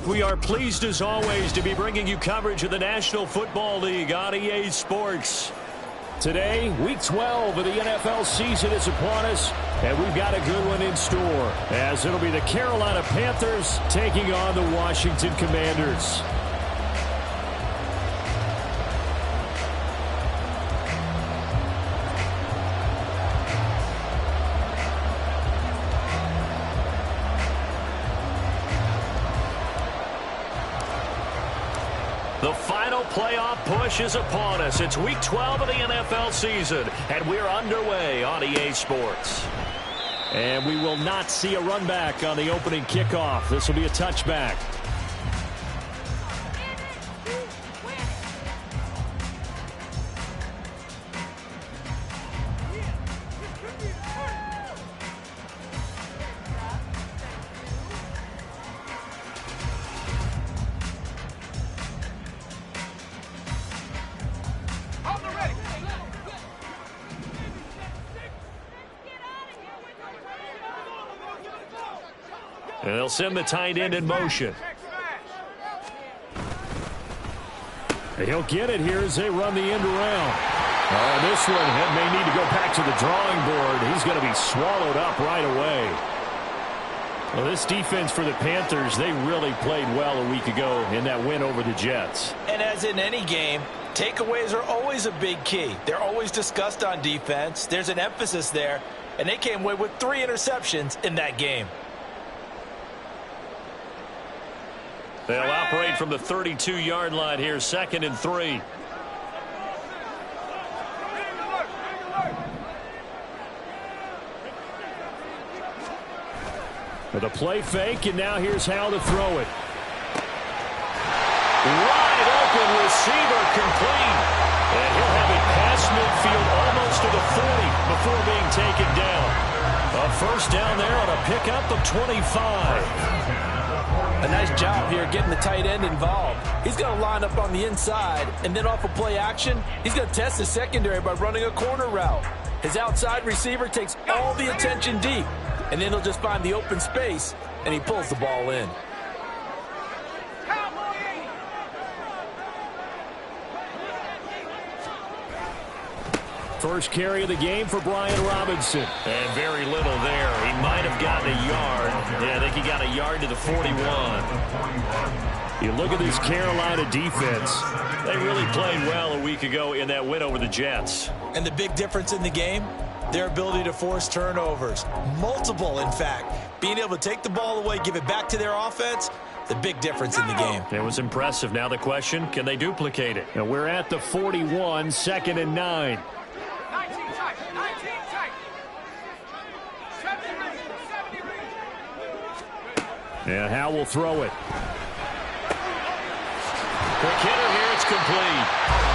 We are pleased as always to be bringing you coverage of the National Football League on EA Sports. Today, Week 12 of the NFL season is upon us, and we've got a good one in store, as it'll be the Carolina Panthers taking on the Washington Commanders. The final playoff push is upon us. It's Week 12 of the NFL season, and we're underway on EA Sports. And we will not see a run back on the opening kickoff. This will be a touchback. And they'll send the tight end in motion. He'll get it here as they run the end around. Oh, this one may need to go back to the drawing board. He's going to be swallowed up right away. Well, this defense for the Panthers, they really played well a week ago in that win over the Jets. And as in any game, takeaways are always a big key. They're always discussed on defense. There's an emphasis there, and they came away with 3 interceptions in that game. They'll operate from the 32-yard line here, 2nd and 3. With a play fake, and now here's how to throw it. Wide open receiver complete. And he'll have it past midfield almost to the 40 before being taken down. A first down there on a pickup of 25. A nice job here getting the tight end involved. He's going to line up on the inside, and then off of play action, he's going to test the secondary by running a corner route. His outside receiver takes all the attention deep, and then he'll just find the open space, and he pulls the ball in. First carry of the game for Brian Robinson. And very little there. He might have gotten a yard. Yeah, I think he got a yard to the 41. You look at this Carolina defense. They really played well a week ago in that win over the Jets. And the big difference in the game, their ability to force turnovers. Multiple, in fact. Being able to take the ball away, give it back to their offense, the big difference in the game. It was impressive. Now the question, can they duplicate it? And we're at the 41, 2nd and 9. And Howe will throw it. Quick hitter here, it's complete.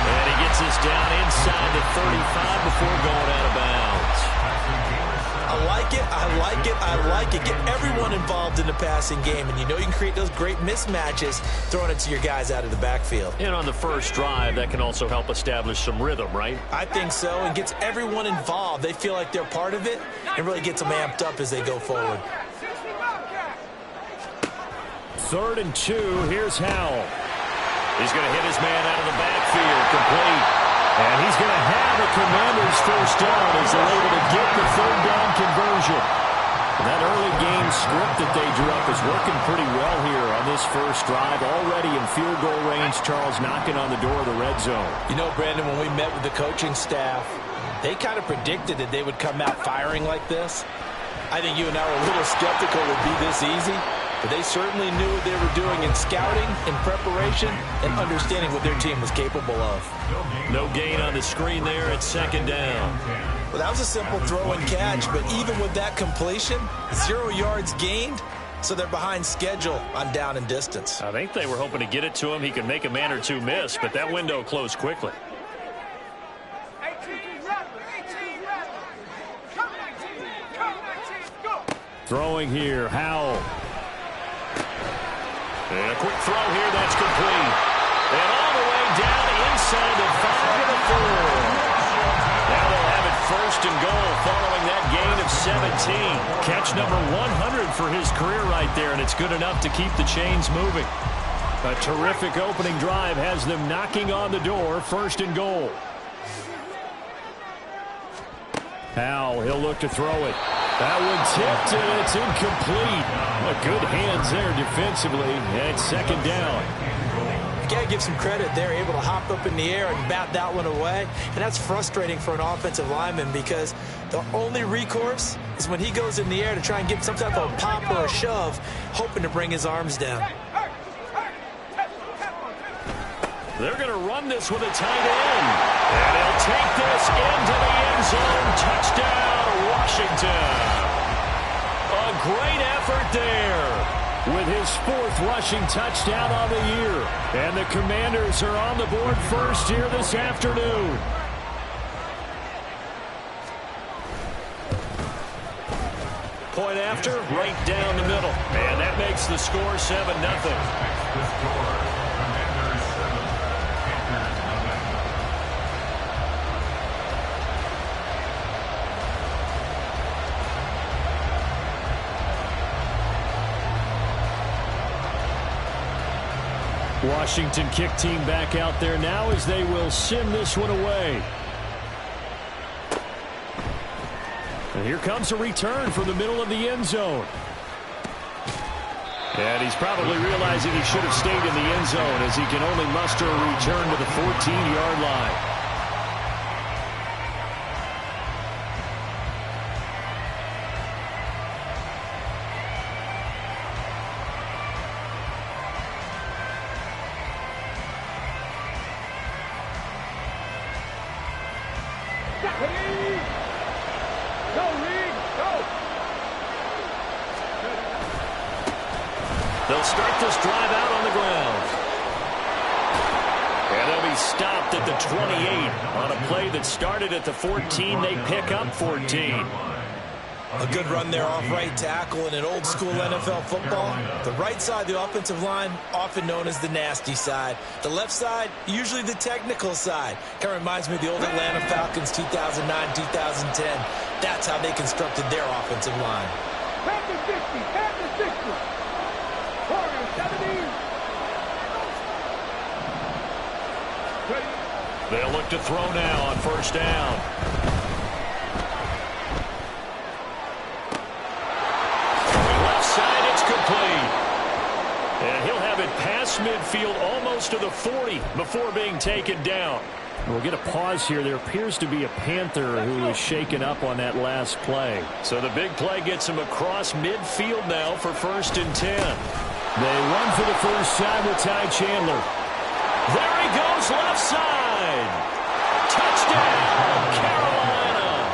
And he gets this down inside the 35 before going out of bounds. I like it, I like it, I like it. Get everyone involved in the passing game, and you know you can create those great mismatches throwing it to your guys out of the backfield. And on the first drive, that can also help establish some rhythm, right? I think so, and gets everyone involved. They feel like they're part of it and really gets them amped up as they go forward. 3rd and 2, here's Howell. He's going to hit his man out of the backfield, complete. And he's going to have a Commanders first down as they're able to get the 3rd down conversion. And that early game script that they drew up is working pretty well here on this first drive. Already in field goal range, Charles knocking on the door of the red zone. You know, Brandon, when we met with the coaching staff, they kind of predicted that they would come out firing like this. I think you and I were a little skeptical it would be this easy. But they certainly knew what they were doing in scouting, in preparation, and understanding what their team was capable of. No gain on the screen there at 2nd down. Well, that was a simple throw and catch, but even with that completion, 0 yards gained, so they're behind schedule on down and distance. I think they were hoping to get it to him. He could make a man or two miss, but that window closed quickly. Throwing here, Howell. And a quick throw here, that's complete. And all the way down inside the 5 to the 4. Now they'll have it first and goal following that gain of 17. Catch number 100 for his career right there, and it's good enough to keep the chains moving. A terrific opening drive has them knocking on the door, first and goal. Howell, he'll look to throw it. That one tipped, and it's incomplete. Good hands there defensively, and second down. You got to give some credit. They're able to hop up in the air and bat that one away, and that's frustrating for an offensive lineman because the only recourse is when he goes in the air to try and get some type of a pop or a shove, hoping to bring his arms down. They're going to run this with a tight end. And he'll take this into the end zone. Touchdown, Washington. A great effort there with his 4th rushing touchdown on the year. And the Commanders are on the board first here this afternoon. Point after, right down the middle. And that makes the score 7-0. Washington kick team back out there now as they will send this one away. And here comes a return from the middle of the end zone. And he's probably realizing he should have stayed in the end zone as he can only muster a return to the 14-yard line. They'll start this drive out on the ground. And they'll be stopped at the 28 on a play that started at the 14. They pick up 14. A good run there off right tackle in an old-school NFL football. The right side of the offensive line, often known as the nasty side. The left side, usually the technical side. Kind of reminds me of the old Atlanta Falcons 2009, 2010. That's how they constructed their offensive line. Panthers 60, Panthers 60. Warriors 70. They'll look to throw now on first down. Left side, it's complete. And he'll have it past midfield almost to the 40 before being taken down. We'll get a pause here. There appears to be a Panther who is shaken up on that last play. So the big play gets him across midfield now for 1st and 10. They run for the first time with Ty Chandler. There he goes, left side. Touchdown, Carolina.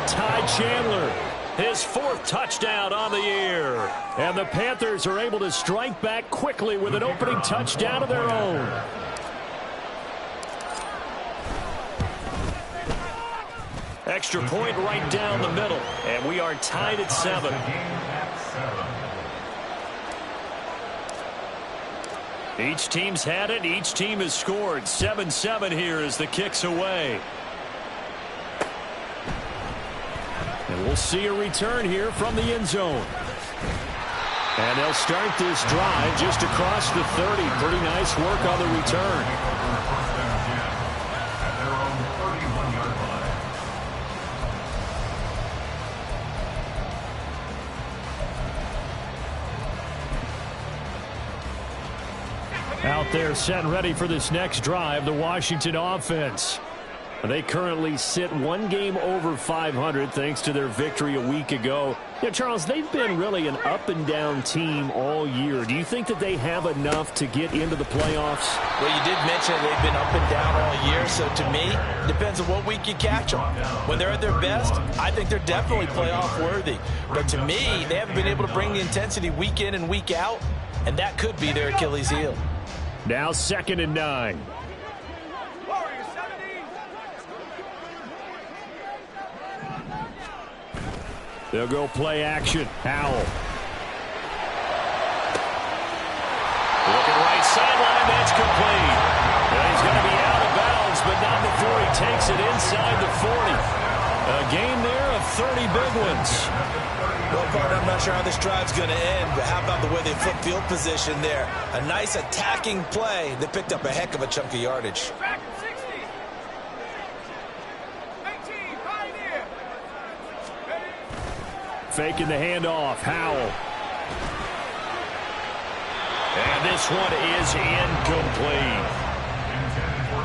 Ty Chandler, his 4th touchdown on the year. And the Panthers are able to strike back quickly with an opening touchdown of their own. Extra point right down the middle, and we are tied at 7. Each team's had it. Each team has scored. 7-7 here as the kick's away. And we'll see a return here from the end zone. And they'll start this drive just across the 30. Pretty nice work on the return. Out there set and ready for this next drive, the Washington offense. They currently sit 1 game over 500 thanks to their victory a week ago. Yeah, Charles, they've been really an up-and-down team all year. Do you think that they have enough to get into the playoffs? Well, you did mention they've been up and down all year, so to me, it depends on what week you catch them. When they're at their best, I think they're definitely playoff-worthy. But to me, they haven't been able to bring the intensity week in and week out, and that could be their Achilles heel. Now 2nd and 9. They'll go play action. Howell. Looking right sideline. That's complete. And he's going to be out of bounds, but not before he takes it inside the 40. A game there of 30 big ones. Well, partner, I'm not sure how this drive's going to end, but how about the way they flip field position there? A nice attacking play that picked up a heck of a chunk of yardage. Faking the handoff. Howell. And this one is incomplete.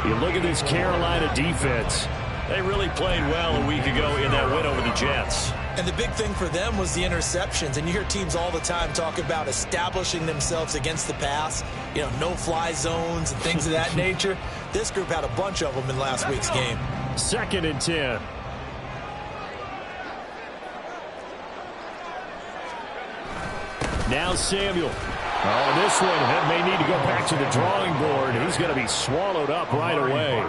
You look at this Carolina defense. They really played well a week ago in that win over the Jets. And the big thing for them was the interceptions. And you hear teams all the time talk about establishing themselves against the pass. You know, no-fly zones and things of that nature. This group had a bunch of them in last week's game. 2nd and 10. Now Samuel. Oh, this one may need to go back to the drawing board. He's going to be swallowed up right away.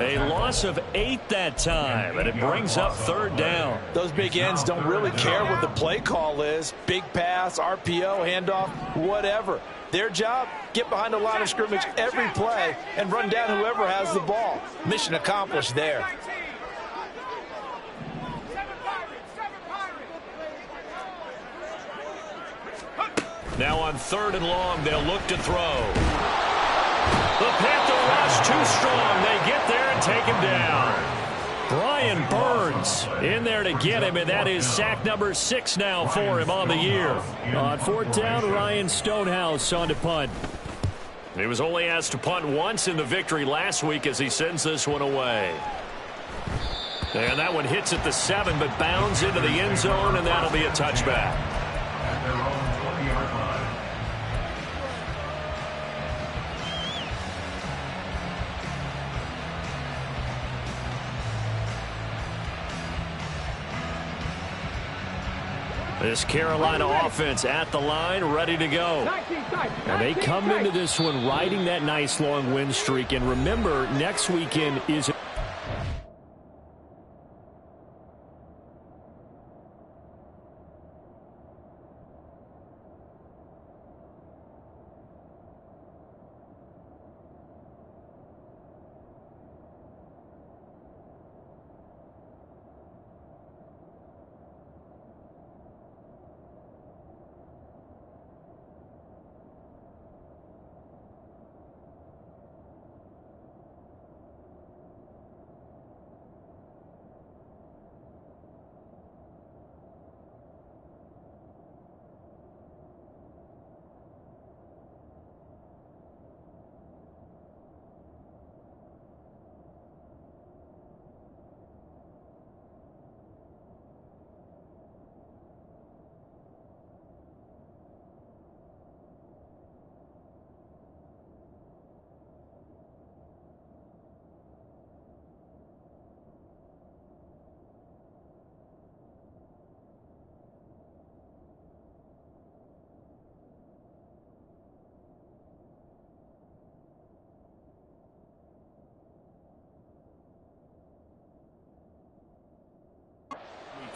A loss of 8 that time, and it brings up 3rd down. Those big ends don't really care what the play call is. Big pass, RPO, handoff, whatever. Their job, get behind the line of scrimmage every play and run down whoever has the ball. Mission accomplished there. Now on 3rd and long, they'll look to throw. The Panther rush too strong. They get there and take him down. Brian Burns in there to get him, and that is sack number 6 now for him on the year. On 4th down, Ryan Stonehouse on to punt. He was only asked to punt once in the victory last week as he sends this one away. And that one hits at the 7, but bounds into the end zone, and that'll be a touchback. This Carolina offense at the line, ready to go. And they come into this one riding that nice long win streak. And remember, next weekend is...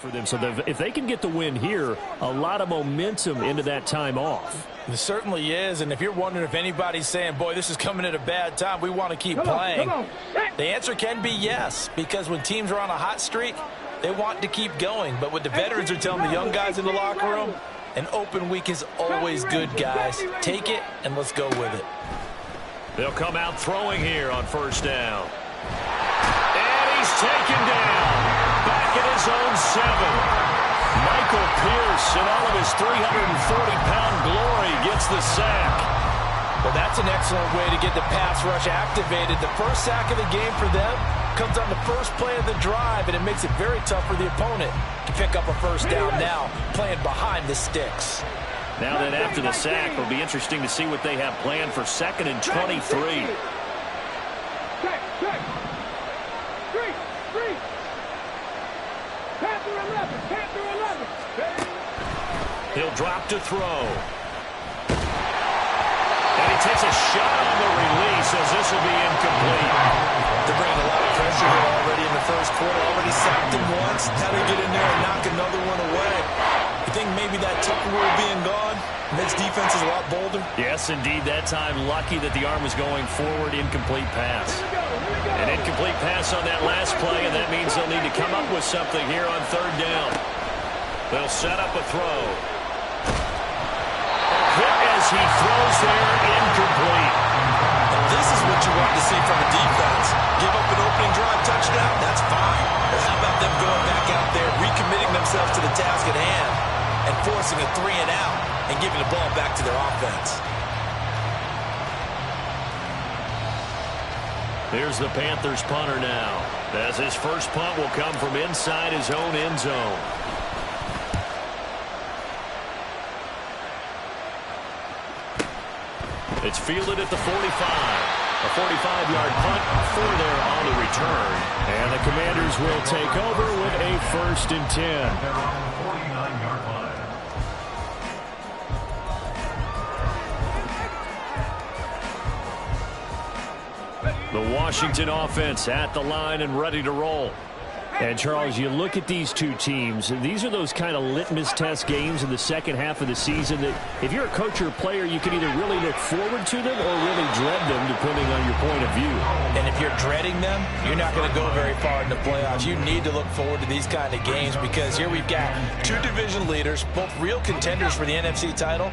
for them. So if they can get the win here, a lot of momentum into that time off. It certainly is, and if you're wondering if anybody's saying, boy, this is coming at a bad time, we want to keep playing, the answer can be yes, because when teams are on a hot streak, they want to keep going. But what the veterans are telling the young guys in the locker room, an open week is always good, guys. Take it, and let's go with it. They'll come out throwing here on 1st down. And he's taken down. Back at his own 7. Michael Pierce, in all of his 340-pound glory, gets the sack. Well, that's an excellent way to get the pass rush activated. The first sack of the game for them comes on the first play of the drive, and it makes it very tough for the opponent to pick up a 1st down now, playing behind the sticks. Now then, after the sack, it'll be interesting to see what they have planned for 2nd and 23. He'll drop to throw. And he takes a shot on the release as this will be incomplete. They're bringing a lot of pressure here already in the first quarter. Already sacked him once. How to get in there and knock another one away. You think maybe that Tucker rule being gone Makes defenses a lot bolder. Yes, indeed. That time, lucky that the arm was going forward. Incomplete pass. An incomplete pass on that last play, and that means they'll need to come up with something here on third down. They'll set up a throw. Quick as he throws there, incomplete. This is what you want to see from a defense. Give up an opening drive touchdown, that's fine. But how about them going back out there, recommitting themselves to the task at hand, and forcing a 3 and out, and giving the ball back to their offense. Here's the Panthers punter now, as his first punt will come from inside his own end zone. It's fielded at the 45. A 45-yard punt for there on the return. And the Commanders will take over with a 1st and 10. 49-yard line. The Washington offense at the line and ready to roll. And, Charles, you look at these two teams, and these are those kind of litmus test games in the second half of the season that if you're a coach or a player, you can either really look forward to them or really dread them, depending on your point of view. And if you're dreading them, you're not going to go very far in the playoffs. You need to look forward to these kind of games because here we've got two division leaders, both real contenders for the NFC title.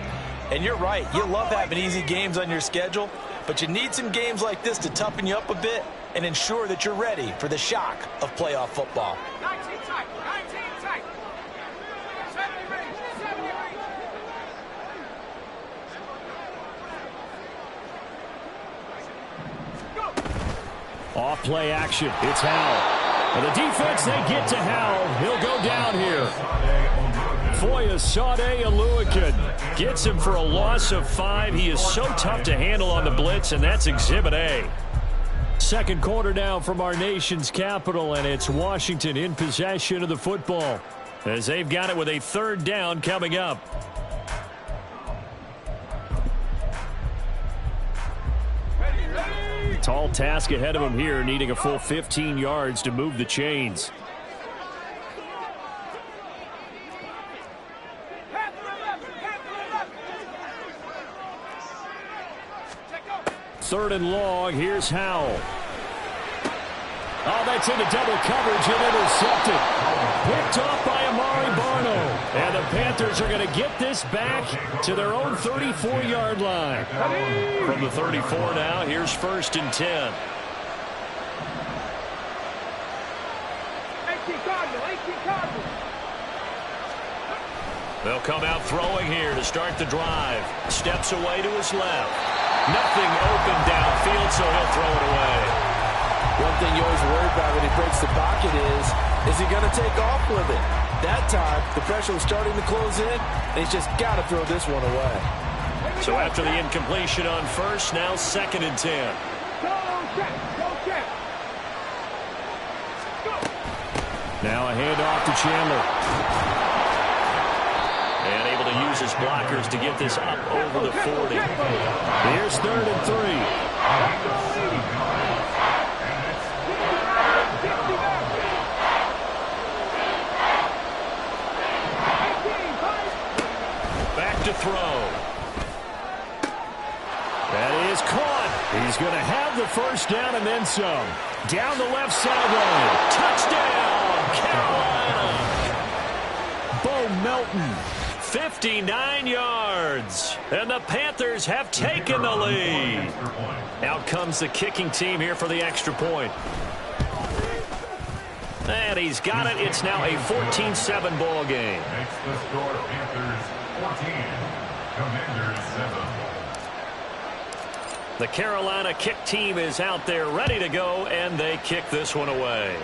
And you're right, you love having easy games on your schedule, but you need some games like this to toughen you up a bit and ensure that you're ready for the shock of playoff football. 19 tight. 19 tight. 70 range. 70 range. Go. Off play action. It's Howell. And the defense, they get to Howell. He'll go down here. Foya Sade Aluakin gets him for a loss of 5. He is so tough to handle on the blitz, and that's Exhibit A. Second quarter now from our nation's capital, and it's Washington in possession of the football as they've got it with a 3rd down coming up. Tall task ahead of him here, needing a full 15 yards to move the chains. Third and long. Here's Howell. Oh, that's into double coverage and intercepted. Picked off by Amari Barno. And the Panthers are going to get this back to their own 34-yard line. From the 34 now, here's 1st and 10. 18 Cardinal. 18 Cardinal. They'll come out throwing here to start the drive. Steps away to his left. Nothing open downfield, so he'll throw it away. One thing you always worry about when he breaks the pocket is he going to take off with it? That time, the pressure was starting to close in, and he's just got to throw this one away. So after the incompletion on first, now 2nd and 10. Go check. Go check. Go. Now a handoff to Chandler. And able to use his blockers to get this up over the 40. Here's 3rd and 3. Back to throw. That is caught. He's going to have the 1st down and then some. Down the left sideline. Touchdown, Carolina. Bo Melton. 59 yards, and the Panthers have taken the lead. Out comes the kicking team here for the extra point. And he's got it. It's now a 14-7 ball game. Makes the score Panthers 14, Commanders 7. The Carolina kick team is out there ready to go, and they kick this one away.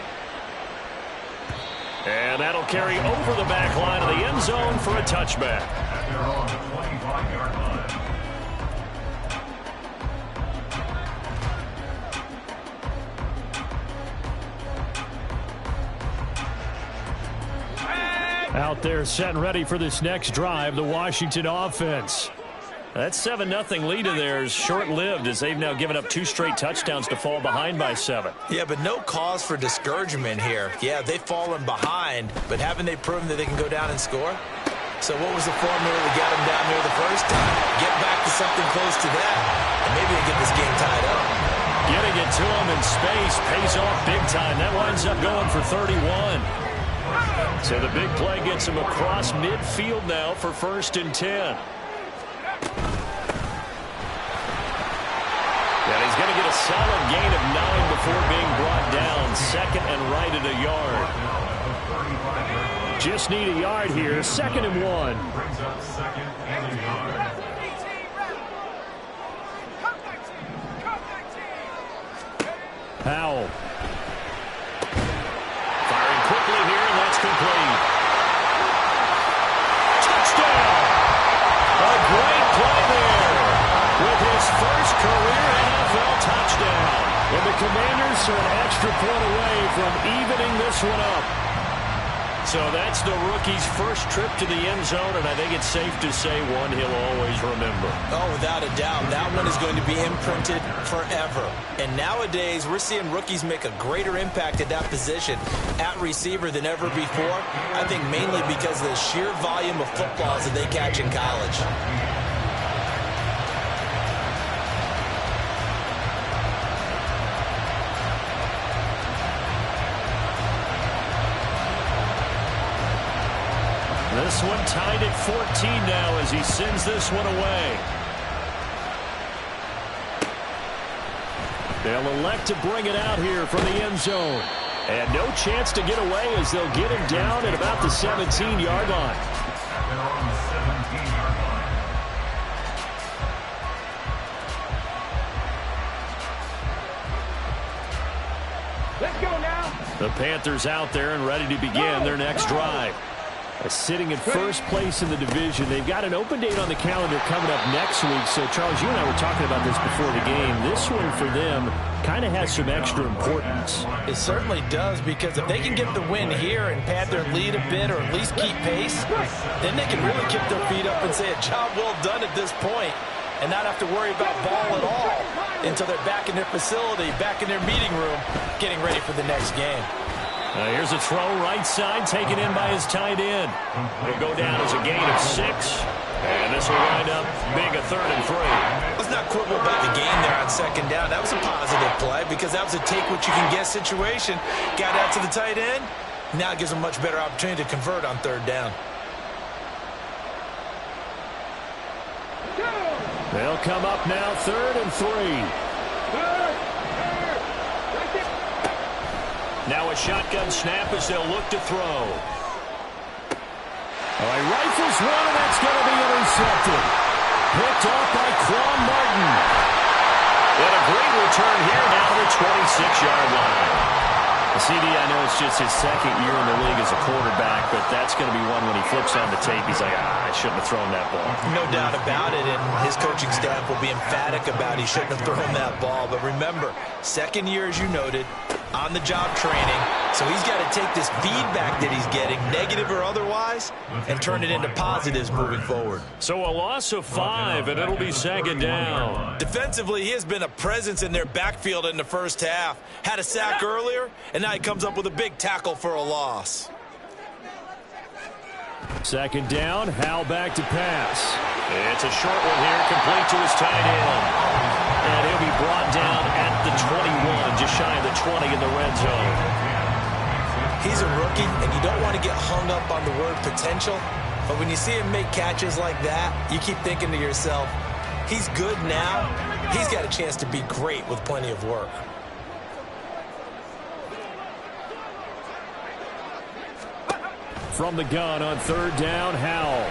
And that'll carry over the back line of the end zone for a touchback. At their own 25-yard line. Out there set and ready for this next drive, the Washington offense. That 7-0 lead of theirs short-lived as they've now given up 2 straight touchdowns to fall behind by 7. Yeah, but no cause for discouragement here. Yeah, they've fallen behind, but haven't they proven that they can go down and score? So what was the formula that got him down there the first time? Get back to something close to that, and maybe they get this game tied up. Getting it to him in space pays off big time. That winds up going for 31. So the big play gets him across midfield now for 1st and 10. And he's going to get a solid gain of 9 before being brought down. 2nd and right at a yard. Just need a yard here. 2nd and 1. Brings up 2nd and a yard. Powell. Firing quickly here, and that's complete. Touchdown! A great play there with his first career NFL touchdown. And the Commanders are an extra point away from evening this one up. So that's the rookie's first trip to the end zone, and I think it's safe to say one he'll always remember. Oh, without a doubt. That one is going to be imprinted forever. And nowadays, we're seeing rookies make a greater impact at that position at receiver than ever before. I think mainly because of the sheer volume of footballs that they catch in college. This one tied at 14 now as he sends this one away. They'll elect to bring it out here from the end zone. And no chance to get away as they'll get him down at about the 17-yard line. They're on the 17-yard line. Let's go now. The Panthers out there and ready to begin their next drive. Sitting in first place in the division. They've got an open date on the calendar coming up next week. So, Charles, you and I were talking about this before the game. This one for them kind of has some extra importance. It certainly does, because if they can get the win here and pad their lead a bit or at least keep pace, then they can really kick their feet up and say a job well done at this point and not have to worry about ball at all until they're back in their facility, back in their meeting room, getting ready for the next game. Here's a throw right side taken in by his tight end. It'll go down as a gain of 6. And this will wind up being a 3rd and 3. Let's not quibble about the gain there on 2nd down. That was a positive play because that was a take-what-you-can-get situation. Got out to the tight end. Now it gives them a much better opportunity to convert on 3rd down. They'll come up now 3rd and 3. Now a shotgun snap as they'll look to throw. All right, rifles one, and that's going to be intercepted. Picked off by Quan Martin. And a great return here down to the 26-yard line. CD, I know it's just his 2nd year in the league as a quarterback, but that's going to be one when he flips on the tape. He's like, I shouldn't have thrown that ball. No doubt about it, and his coaching staff will be emphatic about he shouldn't have thrown that ball. But remember, 2nd year, as you noted, on-the-job training. So he's got to take this feedback that he's getting, negative or otherwise, and turn it into positives moving forward. So a loss of 5, and it'll be 2nd down. Defensively, he has been a presence in their backfield in the first half. Had a sack earlier, and now he comes up with a big tackle for a loss. 2nd down, Howell back to pass. It's a short one here, complete to his tight end. And he'll be brought down at the 21, just shy of the 20 in the red zone. He's a rookie, and you don't want to get hung up on the word potential. But when you see him make catches like that, you keep thinking to yourself, he's good now. He's got a chance to be great with plenty of work. From the gun on 3rd down, Howell.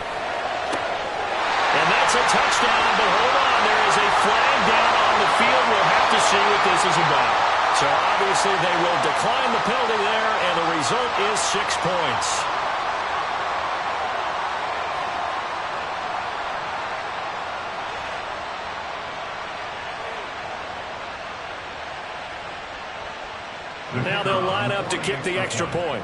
And that's a touchdown, but hold on, there is a flag down on the field. We'll have to see what this is about. So obviously they will decline the penalty there, and the result is 6 points. Now they'll line up to kick the extra point.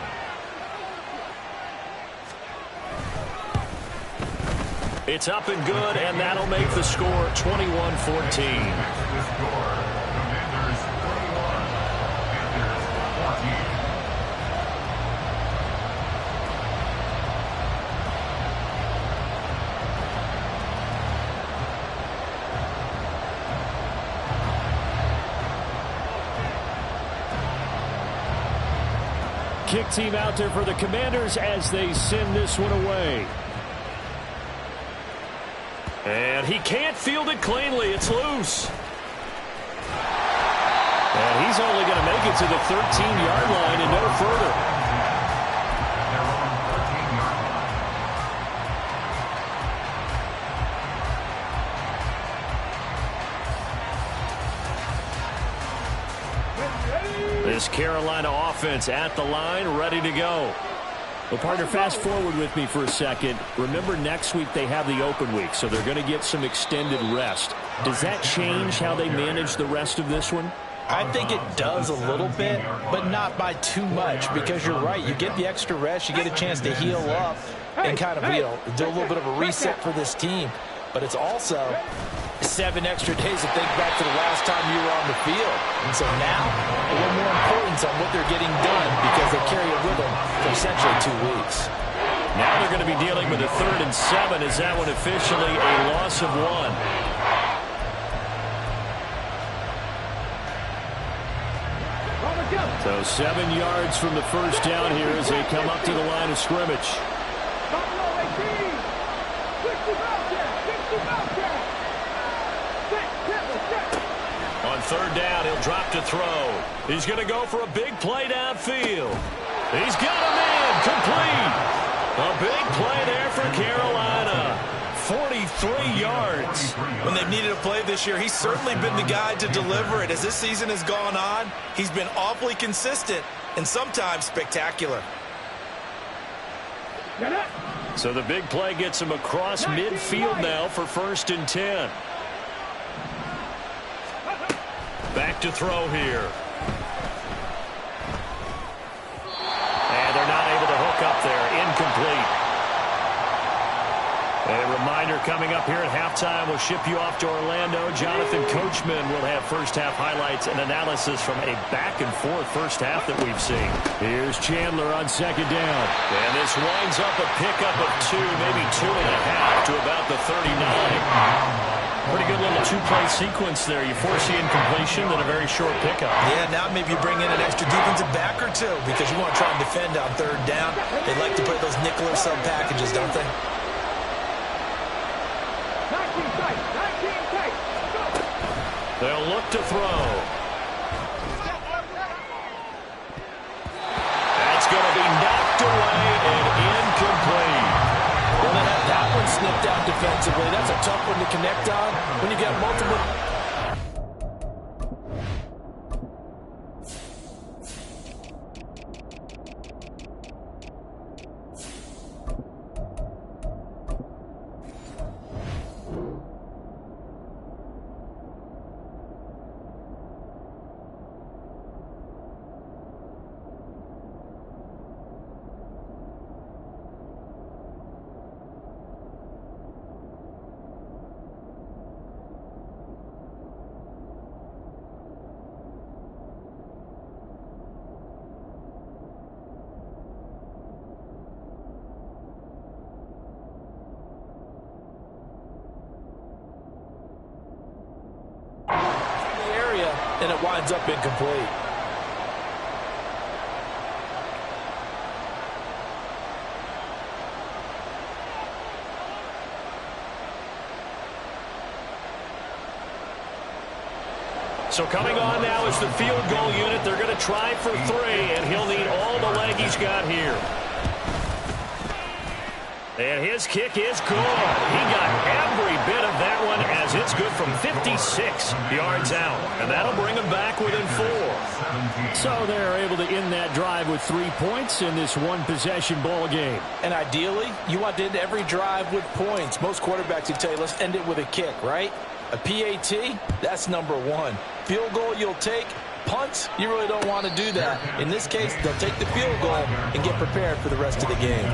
It's up and good, and that'll make the score 21-14. kick team out there for the Commanders as they send this one away. And he can't field it cleanly. It's loose. And he's only going to make it to the 13-yard line and no further. This Carolina offense at the line, ready to go. Well, partner, fast forward with me for a second. Remember, next week they have the open week, so they're going to get some extended rest. Does that change how they manage the rest of this one? I think it does a little bit, but not by too much, because you're right. You get the extra rest. You get a chance to heal up and kind of, do a little bit of a reset for this team. But it's also 7 extra days to think back to the last time you were on the field. And so now, a little more importance on what they're getting done because they carry it with them for essentially 2 weeks. Now they're going to be dealing with a 3rd and 7. Is that one officially a loss of 1? So 7 yards from the first down here as they come up to the line of scrimmage. On 3rd down, he'll drop to throw. He's going to go for a big play downfield. He's got him in, complete. A big play there for Carolina. 43 yards. When they've needed a play this year, he's certainly been the guy to deliver it. As this season has gone on, he's been awfully consistent and sometimes spectacular. So the big play gets him across midfield now for 1st and 10. Back to throw here. And they're not able to hook up there. Incomplete. A reminder coming up here at halftime. We'll ship you off to Orlando. Jonathan Coachman will have first-half highlights and analysis from a back-and-forth first half that we've seen. Here's Chandler on 2nd down. And this winds up a pickup of 2, maybe 2.5 to about the 39. Pretty good little 2-play sequence there. You foresee incompletion, then a very short pickup. Yeah, now maybe you bring in an extra defensive back or 2 because you want to try and defend on 3rd down. They like to play those nickel or sub packages, don't they? They'll look to throw. That's going to be knocked away and incomplete. Well, they have that one snipped out defensively. That's a tough one to connect on when you got multiple. And it winds up incomplete. So coming on now is the field goal unit. They're going to try for 3, and he'll need all the leg he's got here. And his kick is good. He got every bit of that one as it's good from 56 yards out. And that'll bring him back within 4. So they're able to end that drive with 3 points in this one-possession ball game. And ideally, you want to end every drive with points. Most quarterbacks would tell you, let's end it with a kick, right? A PAT, that's number 1. Field goal you'll take. Punts, you really don't want to do that. In this case, they'll take the field goal and get prepared for the rest of the game.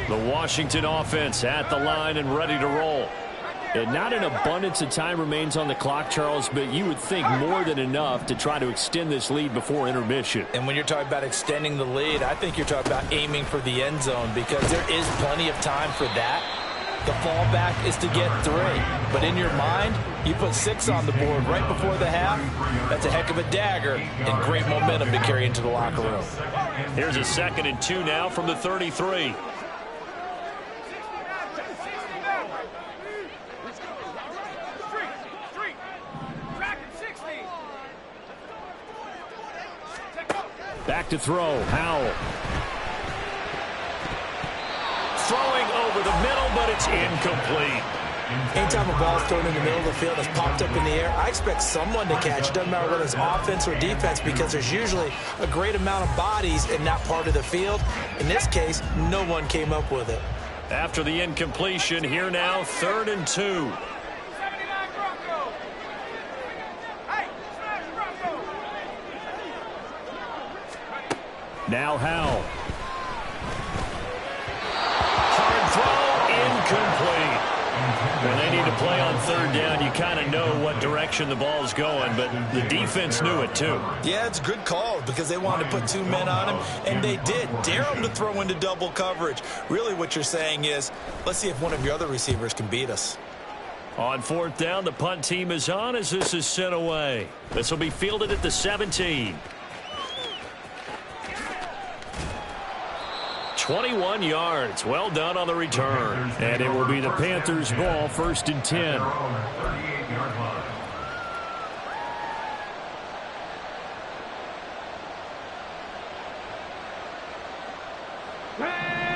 The Washington offense at the line and ready to roll. And not an abundance of time remains on the clock, Charles, but you would think more than enough to try to extend this lead before intermission. And when you're talking about extending the lead, I think you're talking about aiming for the end zone because there is plenty of time for that. The fallback is to get 3. But in your mind, you put 6 on the board right before the half. That's a heck of a dagger and great momentum to carry into the locker room. Here's a 2nd and 2 now from the 33. Back to throw, Howell. Throwing over the middle, but it's incomplete. Anytime a ball's thrown in the middle of the field that's popped up in the air, I expect someone to catch. Doesn't matter whether it's offense or defense, because there's usually a great amount of bodies in that part of the field. In this case, no one came up with it. After the incompletion, here now, 3rd and 2. Now Howell. Hard throw, incomplete. When they need to play on 3rd down, you kind of know what direction the ball's going, but the defense knew it too. Yeah, it's a good call because they wanted to put 2 men on him, and they did. Dare him to throw into double coverage. Really what you're saying is, let's see if one of your other receivers can beat us. On 4th down, the punt team is on as this is sent away. This will be fielded at the 17. 21 yards. Well done on the return. And it will be the Panthers' ball, 1st and 10.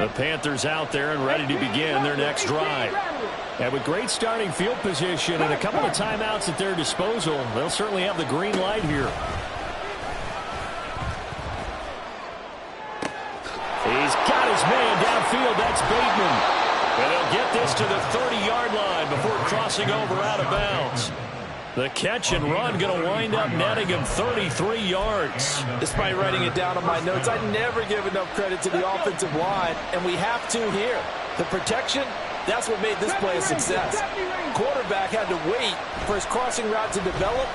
The Panthers out there and ready to begin their next drive. And with great starting field position and a couple of timeouts at their disposal, they'll certainly have the green light here. He's got his man downfield. That's Bateman. And they'll get this to the 30-yard line before crossing over out of bounds. The catch and run going to wind up netting him 33 yards. Despite writing it down on my notes, I never give enough credit to the offensive line, and we have to here. The protection, that's what made this play a success. Quarterback had to wait for his crossing route to develop,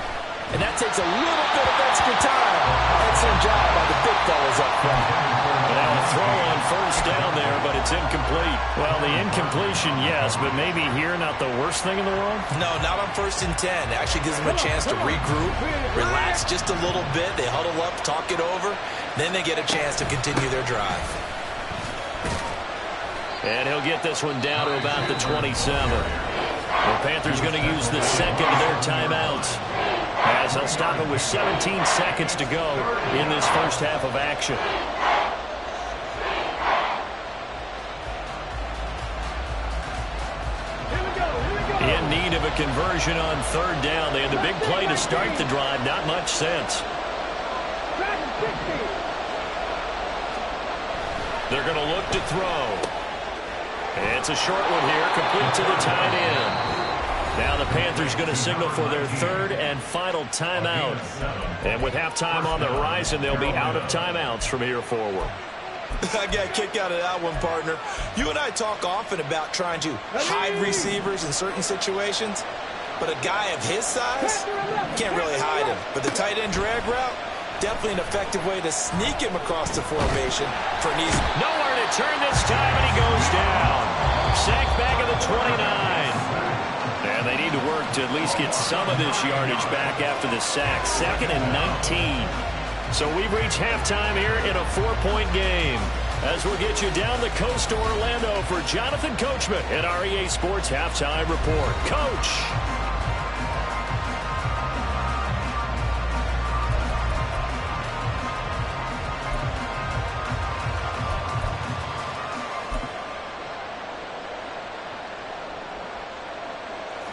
and that takes a little bit of extra time. Excellent job by the big fellas up front. Now a throw on 1st down there, but it's incomplete. Well, the incompletion, yes, but maybe here not the worst thing in the world? No, not on 1st and 10. It actually gives them a chance to regroup, relax just a little bit. They huddle up, talk it over. Then they get a chance to continue their drive. And he'll get this one down to about the 27. The Panthers going to use the 2nd of their timeouts, as they'll stop it with 17 seconds to go in this first half of action. In need of a conversion on 3rd down. They had the big play to start the drive. Not much sense. They're going to look to throw. It's a short one here, complete to the tight end. Now the Panthers going to signal for their 3rd and final timeout. And with halftime on the horizon, they'll be out of timeouts from here forward. I got a kick out of that one, partner. You and I talk often about trying to hide receivers in certain situations, but a guy of his size can't really hide him. But the tight end drag route, definitely an effective way to sneak him across the formation for an easy. Nowhere to turn this time, and he goes down. Sacked back at the 29. And they need to work to at least get some of this yardage back after the sack. 2nd and 19. So we've reached halftime here in a 4-point game. As we'll get you down the coast to Orlando for Jonathan Coachman at our EA Sports Halftime Report. Coach.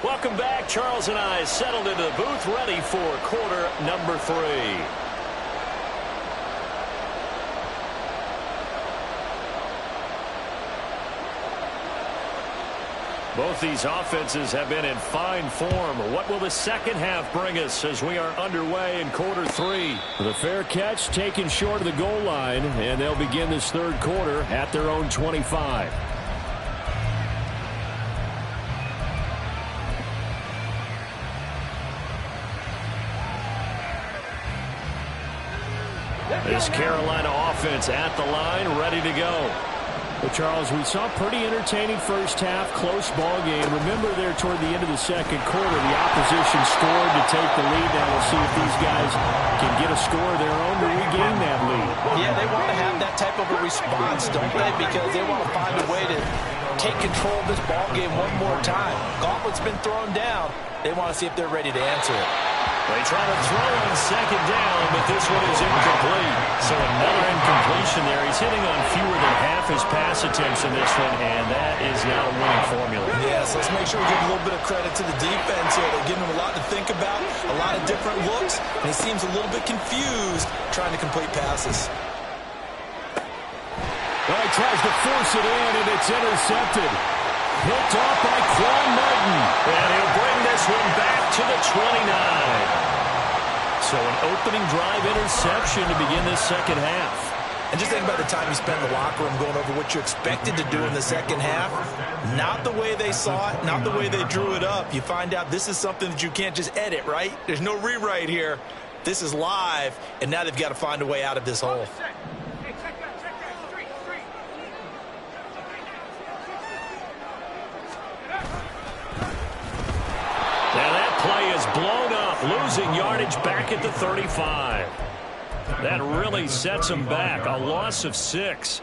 Welcome back. Charles and I settled into the booth, ready for quarter number 3. Both these offenses have been in fine form. What will the second half bring us as we are underway in quarter 3? The fair catch taken short of the goal line, and they'll begin this 3rd quarter at their own 25. This Carolina offense at the line, ready to go. Well, Charles, we saw pretty entertaining first half, close ball game. Remember there toward the end of the second quarter, the opposition scored to take the lead. Now we'll see if these guys can get a score of their own to regain that lead. Yeah, they want to have that type of a response, don't they? Because they want to find a way to take control of this ball game one more time. Gauntlet's been thrown down. They want to see if they're ready to answer it. They try to throw on second down, but this one is incomplete. So another incompletion there. He's hitting on fewer than half his pass attempts in this one, and that is not a winning formula. Yes, let's make sure we give a little bit of credit to the defense here. They're giving him a lot to think about, a lot of different looks, and he seems a little bit confused trying to complete passes. Well, he tries to force it in, and it's intercepted. Picked off by Quan Martin. And he'll bring this one back to the 29. So an opening drive interception to begin this second half. And just think about the time you spend in the locker room going over what you expected to do in the second half. Not the way they saw it, not the way they drew it up. You find out this is something that you can't just edit, right? There's no rewrite here. This is live, and now they've got to find a way out of this hole. Blown up, losing yardage back at the 35. That really sets him back. A loss of 6.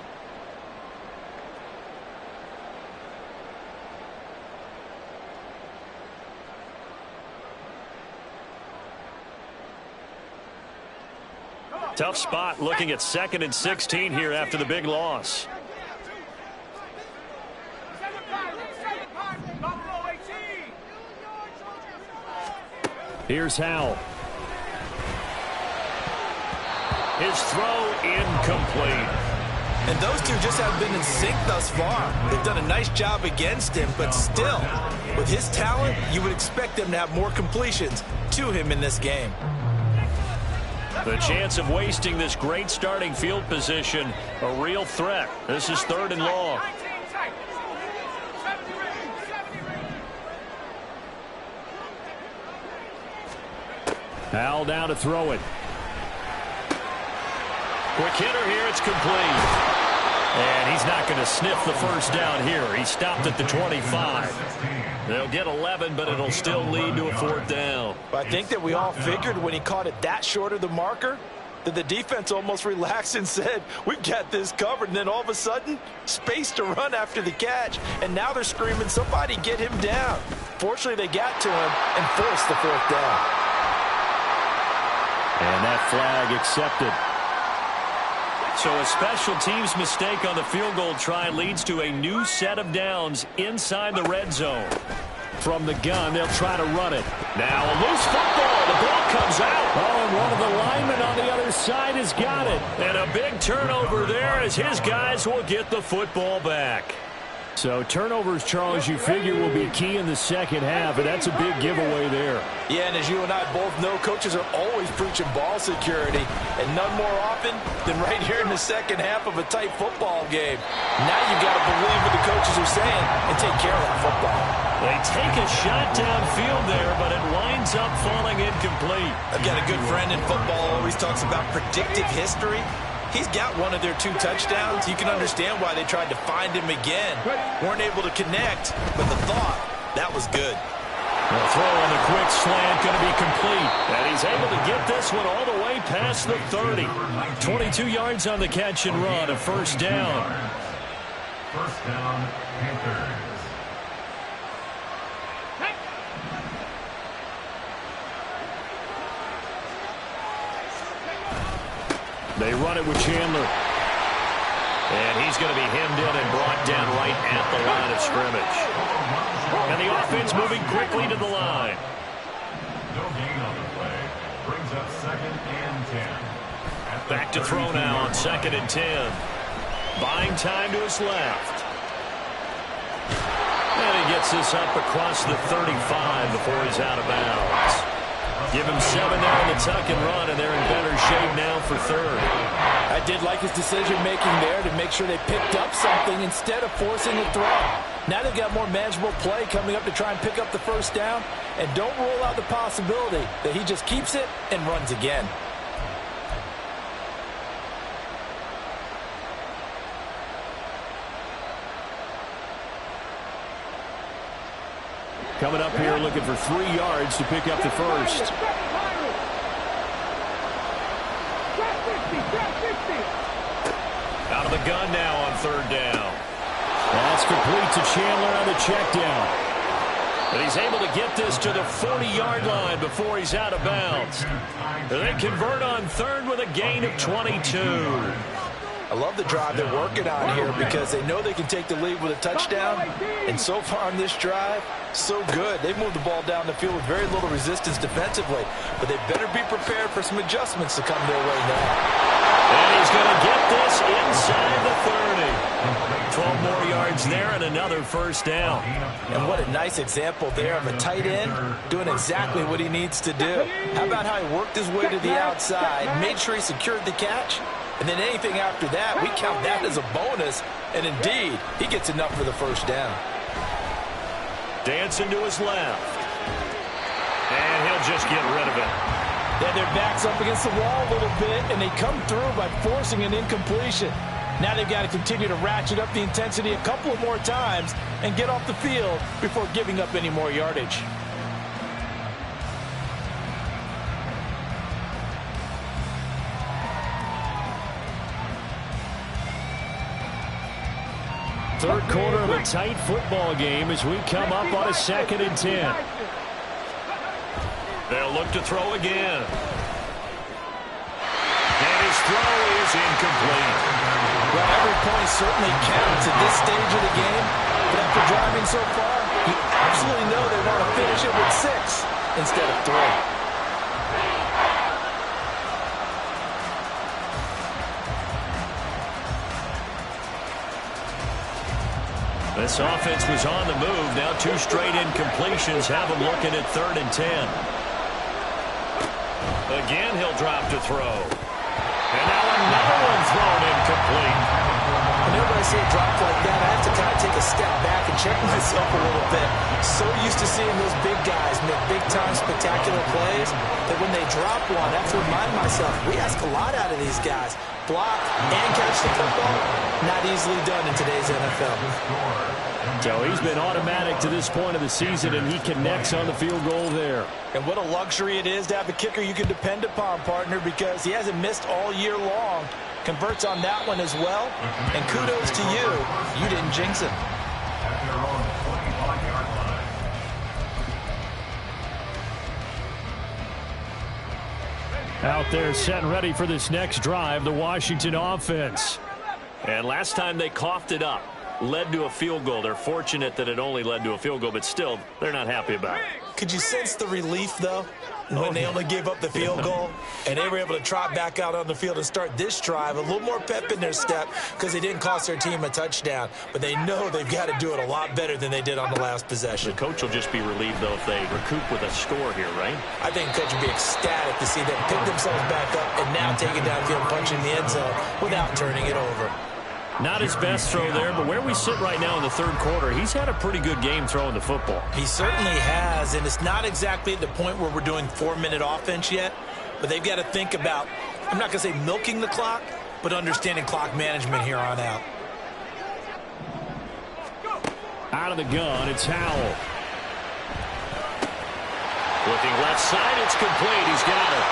Tough spot looking at 2nd and 16 here after the big loss. Here's Howell. His throw incomplete. And those two just haven't been in sync thus far. They've done a nice job against him, but still, with his talent, you would expect them to have more completions to him in this game. The chance of wasting this great starting field position, a real threat. This is 3rd and long. Howell down to throw it. Quick hitter here, it's complete. And he's not going to sniff the first down here. He stopped at the 25. They'll get 11, but it'll still lead to a 4th down. But I think that we all figured when he caught it that short of the marker that the defense almost relaxed and said, we've got this covered. And then all of a sudden, space to run after the catch. And now they're screaming, somebody get him down. Fortunately, they got to him and forced the 4th down. And that flag accepted. So a special teams mistake on the field goal try leads to a new set of downs inside the red zone. From the gun, they'll try to run it. Now a loose football. The ball comes out. Oh, and one of the linemen on the other side has got it. And a big turnover there as his guys will get the football back. So turnovers, Charles, you figure will be key in the second half, and that's a big giveaway there. Yeah, and as you and I both know, coaches are always preaching ball security, and none more often than right here in the second half of a tight football game. Now you've got to believe what the coaches are saying and take care of that football. They take a shot downfield there, but it winds up falling incomplete. I've got a good friend in football, always talks about predictive history. He's got one of their 2 touchdowns. You can understand why they tried to find him again. Weren't able to connect, but the thought, that was good. The throw on the quick slant going to be complete. And he's able to get this one all the way past the 30. 22 yards on the catch and run, a 1st down. 1st down, Panthers. They run it with Chandler. And he's going to be hemmed in and brought down right at the line of scrimmage. And the offense moving quickly to the line. No gain on the play. Brings up 2nd and 10. Back to throw now on 2nd and 10. Buying time to his left. And he gets this up across the 35 before he's out of bounds. Give him 7 there in the tuck and run, and they're in better shape now for 3rd. I did like his decision-making there to make sure they picked up something instead of forcing a throw. Now they've got more manageable play coming up to try and pick up the 1st down, and don't rule out the possibility that he just keeps it and runs again. Coming up here looking for 3 yards to pick up the first. Out of the gun now on 3rd down. That's complete to Chandler on the check down. But he's able to get this to the 40-yard line before he's out of bounds. They convert on 3rd with a gain of 22. I love the drive they're working on here because they know they can take the lead with a touchdown. And so far on this drive, so good. They've moved the ball down the field with very little resistance defensively. But they better be prepared for some adjustments to come their way now. And he's going to get this inside the 30. 12 more yards there and another first down. And what a nice example there of a tight end doing exactly what he needs to do. How about how he worked his way to the outside, made sure he secured the catch, and then anything after that, we count that as a bonus. And indeed, he gets enough for the first down. Dancing to his left. And he'll just get rid of it. Then their back's up against the wall a little bit, and they come through by forcing an incompletion. Now they've got to continue to ratchet up the intensity a couple of more times and get off the field before giving up any more yardage. Third quarter of a tight football game as we come up on a 2nd and 10. They'll look to throw again. And his throw is incomplete. Well, every point certainly counts at this stage of the game. But after driving so far, you absolutely know they want to finish it with 6 instead of 3. This offense was on the move. Now 2 straight incompletions have them looking at 3rd and 10. Again, he'll drop to throw. And now another one thrown incomplete. Whenever I see a drop like that, I have to kind of take a step back and check myself a little bit. So used to seeing those big guys make big-time spectacular plays that when they drop one, I have to remind myself, we ask a lot out of these guys. Block and catch the football, not easily done in today's NFL. So he's been automatic to this point of the season, and he connects on the field goal there. And what a luxury it is to have a kicker you can depend upon, partner, because he hasn't missed all year long. Converts on that one as well. And kudos to you. You didn't jinx him. Out there set and ready for this next drive, the Washington offense. And last time they coughed it up, led to a field goal. They're fortunate that it only led to a field goal, but still, they're not happy about it. Could you sense the relief, though, when they only gave up the field goal and they were able to trot back out on the field and start this drive? A little more pep in their step because they didn't cost their team a touchdown, but they know they've got to do it a lot better than they did on the last possession. The coach will just be relieved, though, if they recoup with a score here, right? I think the coach would be ecstatic to see them pick themselves back up and now take it downfield, punching the end zone without turning it over. Not his best throw there, but where we sit right now in the 3rd quarter, he's had a pretty good game throwing the football. He certainly has, and it's not exactly at the point where we're doing 4-minute offense yet, but they've got to think about, I'm not going to say milking the clock, but understanding clock management here on out. Out of the gun, it's Howell. Looking left side, it's complete. He's got it.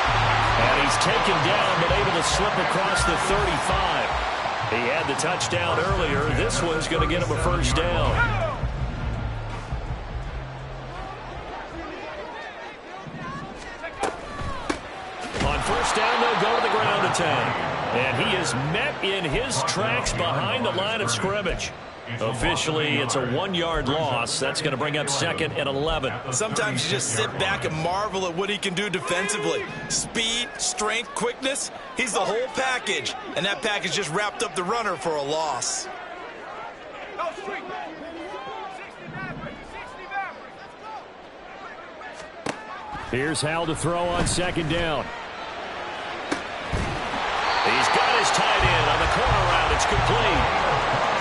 And he's taken down, but able to slip across the 35. He had the touchdown earlier. This one's going to get him a first down. On first down, they'll go to the ground attack. And he is met in his tracks behind the line of scrimmage. Officially, it's a 1-yard loss. That's going to bring up 2nd and 11. Sometimes you just sit back and marvel at what he can do defensively. Speed, strength, quickness. He's the whole package. And that package just wrapped up the runner for a loss. Here's Howell to throw on 2nd down. He's got his tight end on the corner route. It's complete.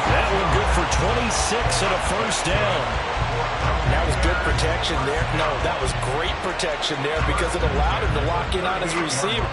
That one good for 26 and a first down. That was good protection there. No, that was great protection there because it allowed him to lock in on his receiver.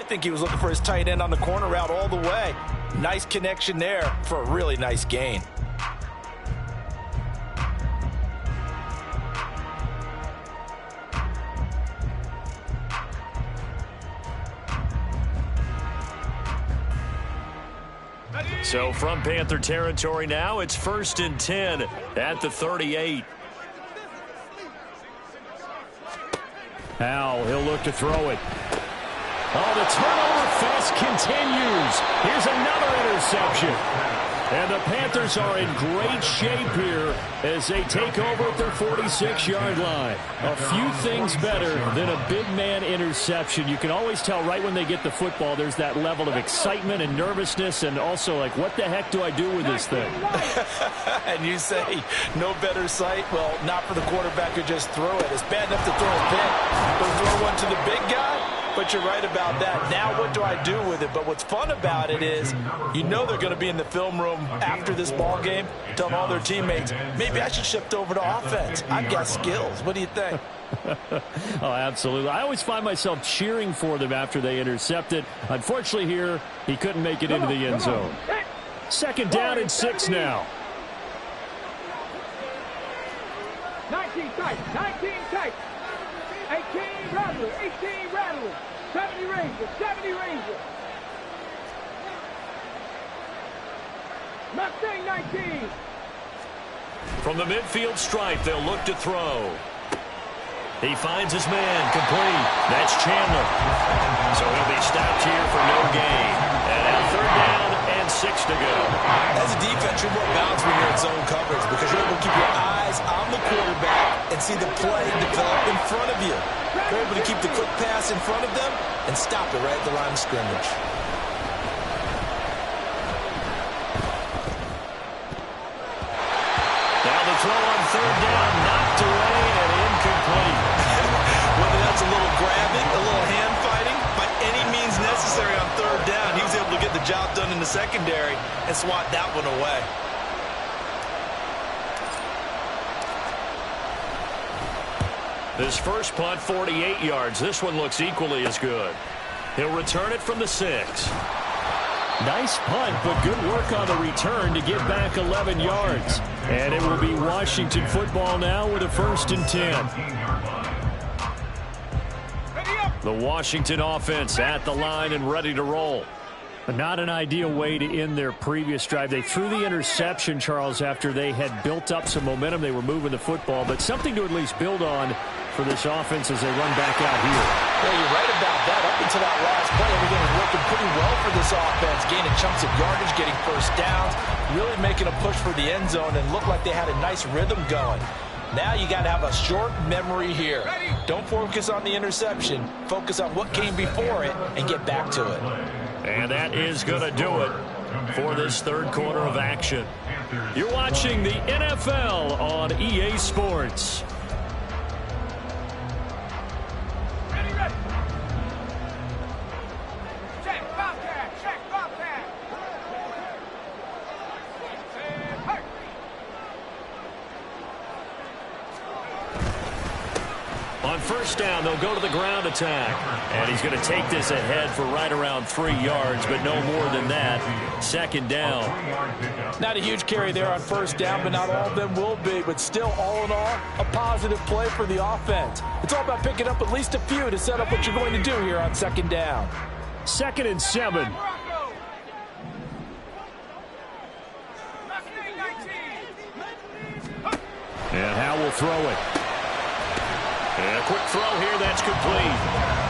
think he was looking for his tight end on the corner route all the way. Nice connection there for a really nice gain. So from Panther territory now, it's 1st and 10 at the 38. Howell, he'll look to throw it. Oh, the turnover fest continues. Here's another interception. And the Panthers are in great shape here as they take over at their 46-yard line. A few things better than a big man interception. You can always tell right when they get the football, there's that level of excitement and nervousness, and also like, what the heck do I do with this thing? And you say no better sight? Well, not for the quarterback who just threw it. It's bad enough to throw a pick, but throw one to the big guy? But you're right about that. Now what do I do with it? But what's fun about it is you know they're going to be in the film room after this ball game telling all their teammates, maybe I should shift over to offense. I've got skills. What do you think? Oh, absolutely. I always find myself cheering for them after they intercept it. Unfortunately here, he couldn't make it into the end zone. 2nd down and 6 now. 19 tight, 19 tight. 18 Rattler, 18 Rattler. 70 Ranger, 70 Ranger. Mustang 19. From the midfield stripe, they'll look to throw. He finds his man, complete. That's Chandler. So he'll be stopped here for no gain. And now 3rd down and 6 to go. As a defense, you're more balanced when you're in zone coverage because you're able to keep your eyes on the quarterback and see the play develop in front of you. You're able to keep the quick pass in front of them and stop it right at the line of scrimmage. Now the throw on 3rd down, knocked away and incomplete. Whether that's a little grabbing, a little hand fighting, by any means necessary on 3rd down, he was able to get the job done in the secondary and swat that one away. His first punt, 48 yards. This one looks equally as good. He'll return it from the 6. Nice punt, but good work on the return to get back 11 yards. And it will be Washington football now with a 1st and 10. The Washington offense at the line and ready to roll. But not an ideal way to end their previous drive. They threw the interception, Charles, after they had built up some momentum. They were moving the football, but something to at least build on for this offense as they run back out here. Yeah, you're right about that. Up until that last play, everything was working pretty well for this offense, gaining chunks of yardage, getting first downs, really making a push for the end zone, and looked like they had a nice rhythm going. Now you got to have a short memory here. Don't focus on the interception. Focus on what came before it and get back to it. And that is going to do it for this 3rd quarter of action. You're watching the NFL on EA Sports. Ready, ready. Check, Bobcat, check, Bobcat. And hurt. On 1st down, they'll go to the ground attack. And he's going to take this ahead for right around 3 yards, but no more than that. 2nd down. Not a huge carry there on 1st down, but not all of them will be. But still, all in all, a positive play for the offense. It's all about picking up at least a few to set up what you're going to do here on 2nd down. 2nd and 7. Bronco. Mustang 19. And Howell will throw it. And a quick throw here, that's complete.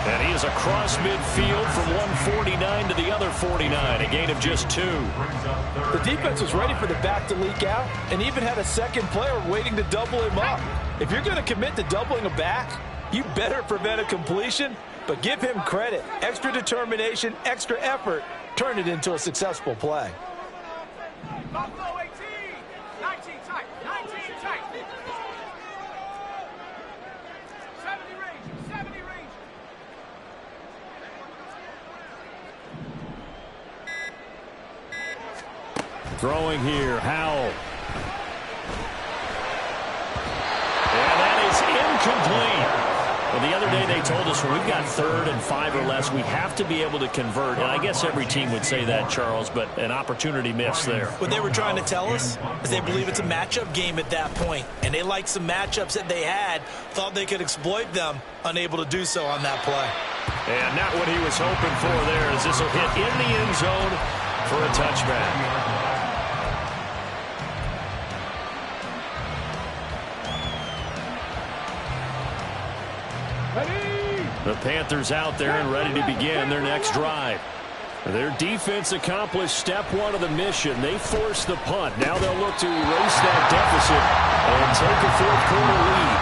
And he is across midfield from 149 to the other 49, a gain of just 2. The defense was ready for the back to leak out and even had a second player waiting to double him up. If you're going to commit to doubling a back, you better prevent a completion, but give him credit. Extra determination, extra effort, turn it into a successful play. Buffalo 18. 19 tight, 19 tight. 70 Ranger, 70 Ranger. Throwing here, Howell. And that is incomplete. Well, the other day they told us when we've got 3rd and 5 or less, we have to be able to convert. And I guess every team would say that, Charles, but an opportunity missed there. What they were trying to tell us is they believe it's a matchup game at that point. And they liked some matchups that they had, thought they could exploit them, unable to do so on that play. And not what he was hoping for there, as this will hit in the end zone for a touchback. The Panthers out there and ready to begin their next drive. Their defense accomplished step 1 of the mission. They forced the punt. Now they'll look to erase that deficit and take a 4th quarter lead.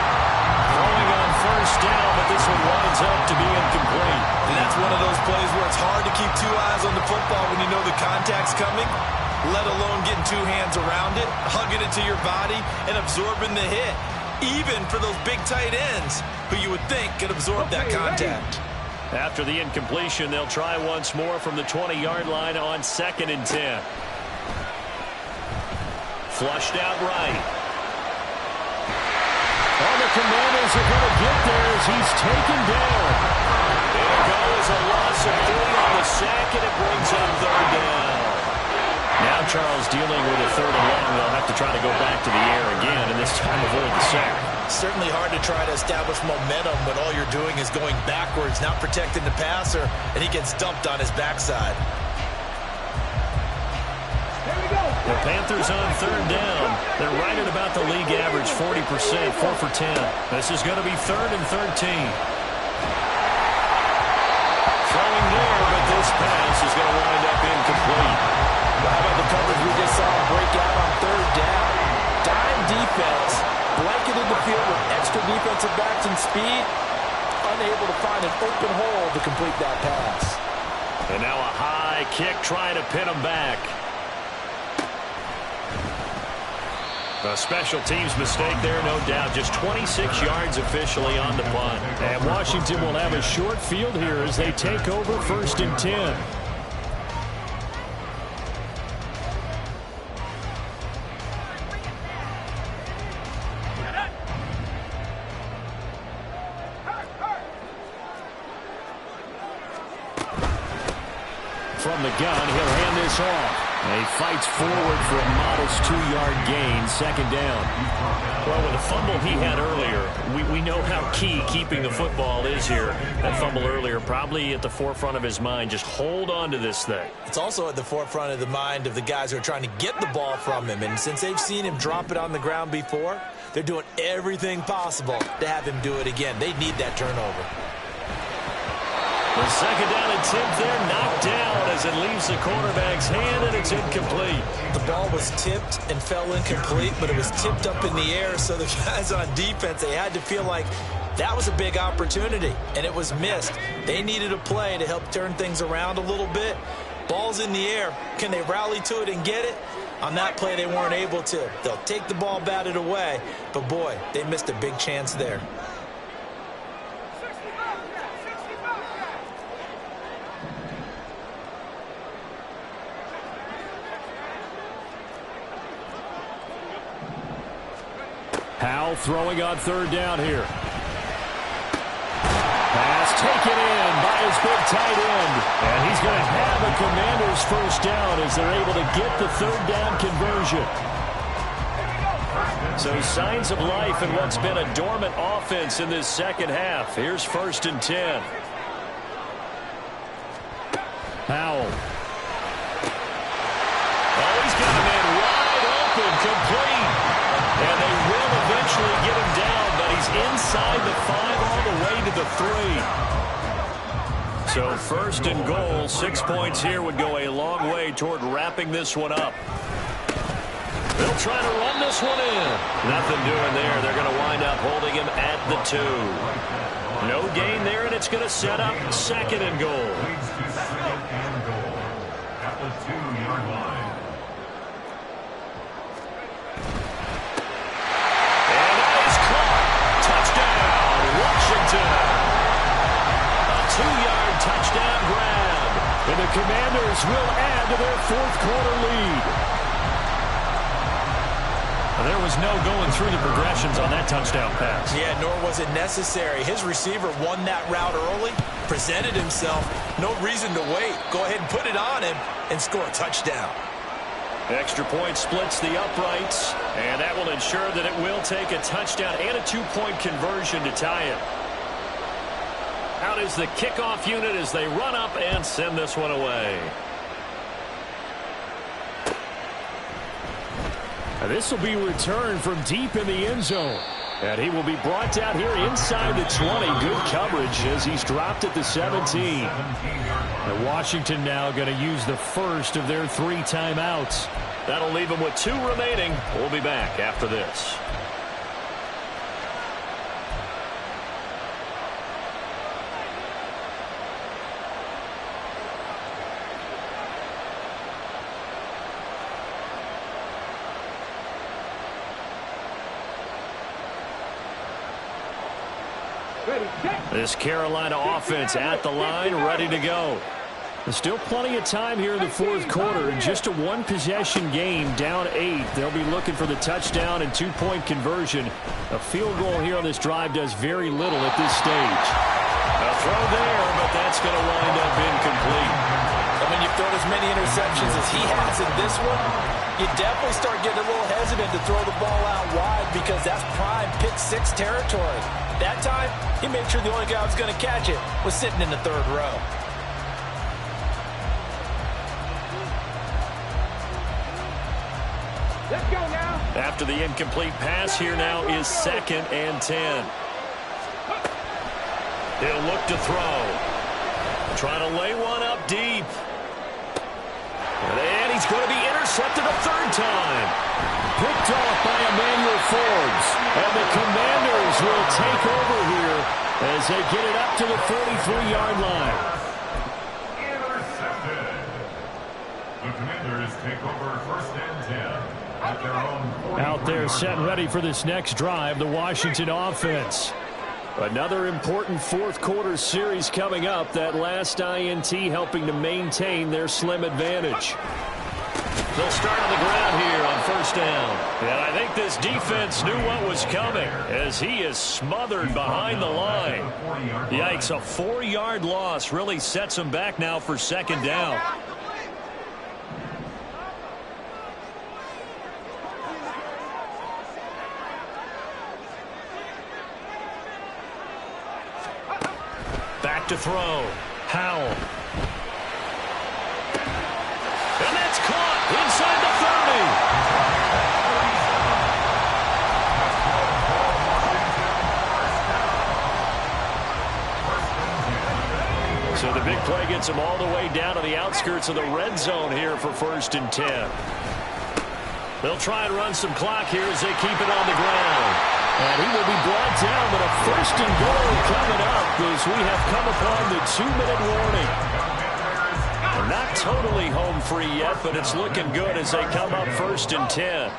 Throwing on 1st down, but this one winds up to be incomplete. And that's one of those plays where it's hard to keep 2 eyes on the football when you know the contact's coming, let alone getting 2 hands around it, hugging it to your body, and absorbing the hit. Even for those big tight ends who you would think could absorb that contact. After the incompletion, they'll try once more from the 20-yard line on 2nd and 10. Flushed out right. And the Commanders are going to get there as he's taken down. There it goes, a loss of 3 on the sack, and it brings up 3rd down. Now Charles dealing with a 3rd and long. They'll have to try to go back to the air again, and this time avoid the sack. Certainly hard to try to establish momentum when all you're doing is going backwards, not protecting the passer, and he gets dumped on his backside. The Panthers on 3rd down. They're right at about the league average, 40%, 4 for 10. This is going to be 3rd and 13. Throwing there, but this pass is going to wind up incomplete. Well, how about the coverage we just saw break out on 3rd down? Dime defense, blanketed the field with extra defensive backs and speed, unable to find an open hole to complete that pass. And now a high kick trying to pin him back. A special teams mistake there, no doubt. Just 26 yards officially on the punt. And Washington will have a short field here as they take over 1st and 10. From the gun, he'll hand this off. He fights forward for a modest 2-yard gain, 2nd down. Well, with the fumble he had earlier, we know how key keeping the football is here. That fumble earlier probably at the forefront of his mind. Just hold on to this thing. It's also at the forefront of the mind of the guys who are trying to get the ball from him. And since they've seen him drop it on the ground before, they're doing everything possible to have him do it again. They need that turnover. The 2nd down and 10th there, knocked down as it leaves the cornerback's hand, and it's incomplete. The ball was tipped and fell incomplete, but it was tipped up in the air, so the guys on defense, they had to feel like that was a big opportunity, and it was missed. They needed a play to help turn things around a little bit. Ball's in the air. Can they rally to it and get it? On that play, they weren't able to. They'll take the ball batted away, but boy, they missed a big chance there. Howell throwing on 3rd down here. Pass taken in by his big tight end. And he's going to have a Commanders 1st down as they're able to get the 3rd down conversion. So signs of life in what's been a dormant offense in this 2nd half. Here's 1st and 10. Howell. Oh, he's got a man wide open, complete. And they will eventually get him down, but he's inside the 5 all the way to the 3. So 1st and goal, 6 points here would go a long way toward wrapping this one up. They'll try to run this one in. Nothing doing there. They're going to wind up holding him at the 2. No gain there, and it's going to set up 2nd and goal. Leads to 2nd and goal at the 2-yard line. A 2-yard touchdown grab. And the Commanders will add to their 4th quarter lead. There was no going through the progressions on that touchdown pass. Yeah, nor was it necessary. His receiver won that route early, presented himself. No reason to wait. Go ahead and put it on him and score a touchdown. Extra point splits the uprights, and that will ensure that it will take a touchdown and a two-point conversion to tie it. Out is the kickoff unit as they run up and send this one away. And this will be returned from deep in the end zone. And he will be brought down here inside the 20. Good coverage as he's dropped at the 17. And Washington now going to use the first of their 3 timeouts. That'll leave them with 2 remaining. We'll be back after this. This Carolina offense at the line, ready to go. There's still plenty of time here in the fourth quarter. In just a 1-possession game, down 8. They'll be looking for the touchdown and 2-point conversion. A field goal here on this drive does very little at this stage. A throw there, but that's going to wind up incomplete. And when you've thrown as many interceptions as he has in this one, you definitely start getting a little hesitant to throw the ball out wide because that's prime pick-6 territory. That time, he made sure the only guy who was going to catch it was sitting in the 3rd row. Let's go now. After the incomplete pass, here now is 2nd and 10. He'll look to throw. Trying to lay one up deep. And he's going to be intercepted a 3rd time. Picked off by Emmanuel Forbes. And the Commanders will take over here as they get it up to the 43-yard line. Intercepted. The Commanders take over 1st and 10 at their own 43-yard Out there set ready for this next drive, the Washington offense. Another important fourth quarter series coming up. That last INT helping to maintain their slim advantage. They'll start on the ground here on 1st down. And I think this defense knew what was coming as he is smothered behind the line. Yikes, a 4-yard loss really sets him back now for 2nd down. Back to throw. Howell. And that's caught inside the 30. So the big play gets him all the way down to the outskirts of the red zone here for 1st and 10. They'll try and run some clock here as they keep it on the ground. And he will be brought down, but a 1st and goal coming up as we have come upon the 2-minute warning. They're not totally home free yet, but it's looking good as they come up 1st and 10. And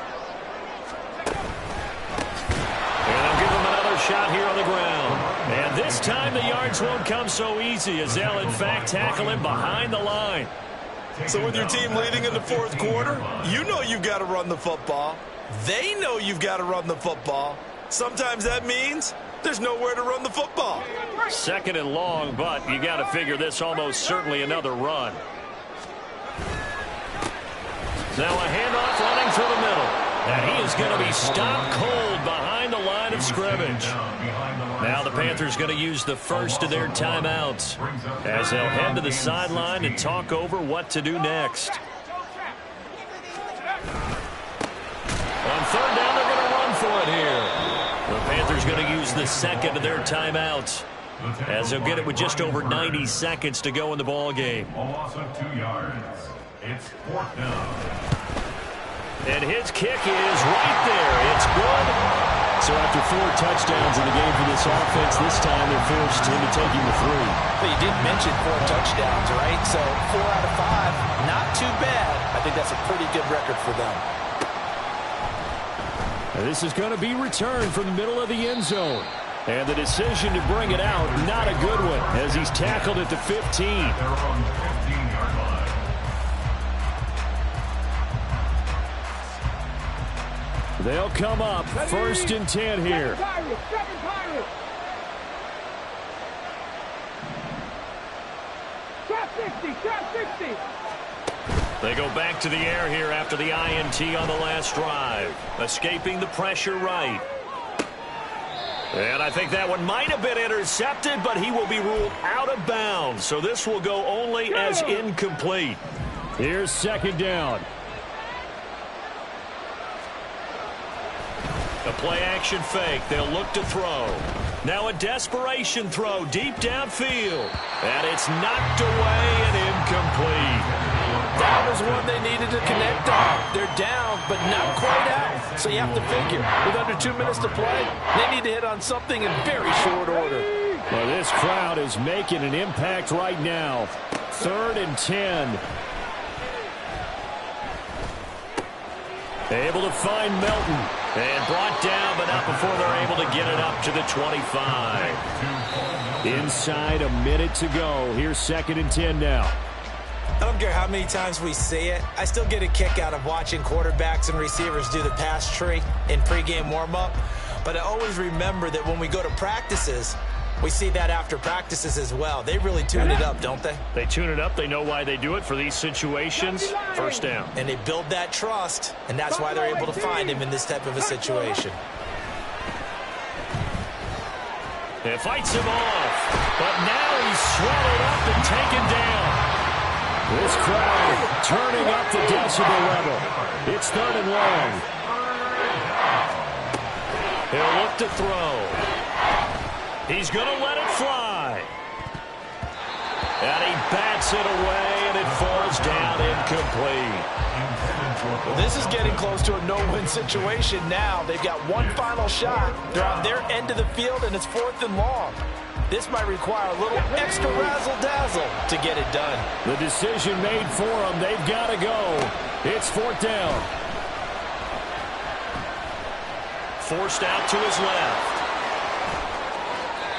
they'll give him another shot here on the ground. And this time the yards won't come so easy as they'll in fact tackle him behind the line. So with your team leading in the 4th quarter, you know you've got to run the football. They know you've got to run the football. Sometimes that means there's nowhere to run the football. 2nd and long, but you got to figure this almost certainly another run. Now a handoff running through the middle. And he is going to be stopped cold behind the line of scrimmage. Now the Panthers going to use the first of their timeouts as they'll head to the sideline and talk over what to do next. On 3rd down, they're going to run for it here. The Panthers going to use the 2nd of their timeouts as they'll get it with just over 90 seconds to go in the ball game. A loss of 2 yards. It's 4th down. And his kick is right there. It's good. So after 4 touchdowns in the game for this offense, this time they're forced into taking the 3. But you didn't mention 4 touchdowns, right? So 4 out of 5, not too bad. I think that's a pretty good record for them. And this is going to be returned from the middle of the end zone. And the decision to bring it out, not a good one, as he's tackled at the 15. They're on the 15-yard line. They'll come up 1st and 10 here. They go back to the air here after the INT on the last drive. Escaping the pressure right. And I think that one might have been intercepted, but he will be ruled out of bounds. So this will go only as incomplete. Here's 2nd down. A play-action fake. They'll look to throw. Now a desperation throw deep downfield. And it's knocked away and incomplete. That was one they needed to connect on. They're down, but not quite out. So you have to figure, with under 2 minutes to play, they need to hit on something in very short order. Well, this crowd is making an impact right now. 3rd and 10. Able to find Melton. And brought down, but not before they're able to get it up to the 25. Inside a minute to go. Here's 2nd and 10 now. I don't care how many times we see it. I still get a kick out of watching quarterbacks and receivers do the pass tree in pregame warm-up. But I always remember that when we go to practices, we see that after practices as well. They really tune it up, don't they? They tune it up. They know why they do it for these situations. 1st down. And they build that trust, and that's why they're able to find him in this type of a situation. It fights him off, but now he's swallowed up and taken down. This crowd turning up the decibel level. It's 3rd and long. He'll look to throw. He's going to let it fly. And he bats it away, and it falls down incomplete. Well, this is getting close to a no-win situation now. They've got one final shot. They're on their end of the field, and it's 4th and long. This might require a little extra razzle-dazzle to get it done. The decision made for them. They've got to go. It's 4th down. Forced out to his left.